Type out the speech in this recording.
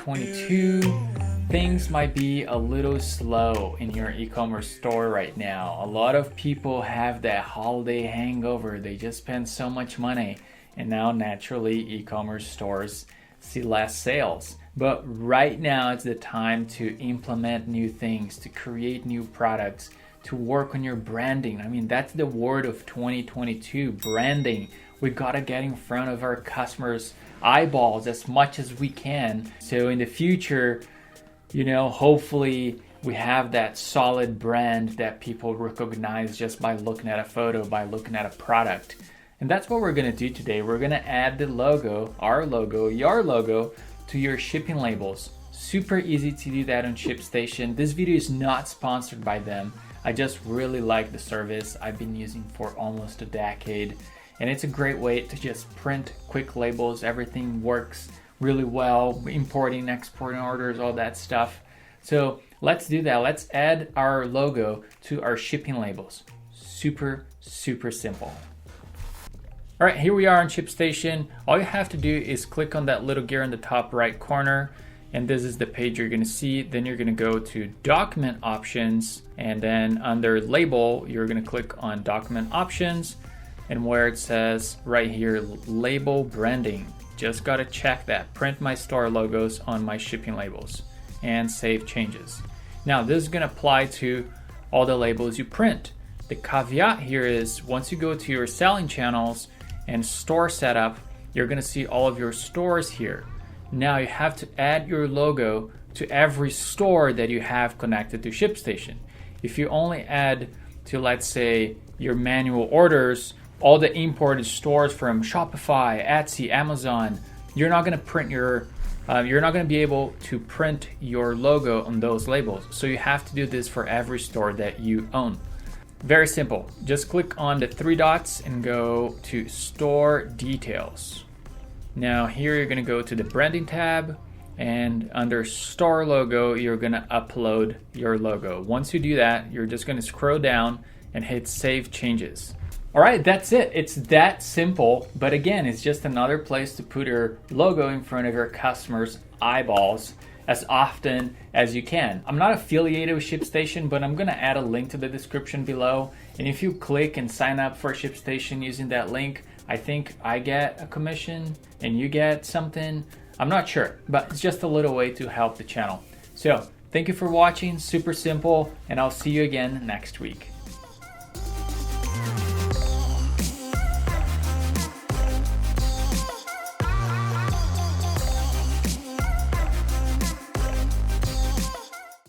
2022, things might be a little slow in your e-commerce store right now. A lot of people have that holiday hangover. They just spend so much money, and now naturally e-commerce stores see less sales. But right now it's the time to implement new things, to create new products, to work on your branding. I mean, that's the word of 2022, branding. We gotta get in front of our customers' eyeballs as much as we can. So in the future, hopefully we have that solid brand that people recognize just by looking at a photo, by looking at a product. And that's what we're gonna do today. We're gonna add the logo, our logo, your logo, to your shipping labels. Super easy to do that on Shipstation. This video is not sponsored by them. I just really like the service. I've been using for almost a decade. And it's a great way to just print quick labels. Everything works really well, importing, exporting orders, all that stuff. So let's do that. Let's add our logo to our shipping labels. Super, super simple. All right, here we are on Shipstation. All you have to do is click on that little gear in the top right corner, and this is the page you're gonna see. Then you're gonna go to document options, and then under label, you're gonna click on document options, and where it says right here, label branding, just gotta check that, print my store logos on my shipping labels and save changes. Now this is gonna apply to all the labels you print. The caveat here is once you go to your selling channels and store setup, you're gonna see all of your stores here. Now you have to add your logo to every store that you have connected to Shipstation. If you only add to, let's say, your manual orders, all the imported stores from Shopify, Etsy, Amazon, you're not gonna be able to print your logo on those labels. So you have to do this for every store that you own. Very simple. Just click on the three dots and go to store details. Now here you're gonna go to the branding tab, and under store logo, you're gonna upload your logo. Once you do that, you're just gonna scroll down and hit save changes. All right, that's it. It's that simple, but again, it's just another place to put your logo in front of your customers' eyeballs as often as you can. I'm not affiliated with Shipstation, but I'm gonna add a link to the description below. And if you click and sign up for Shipstation using that link, I think I get a commission and you get something. I'm not sure, but it's just a little way to help the channel. So thank you for watching, super simple, and I'll see you again next week.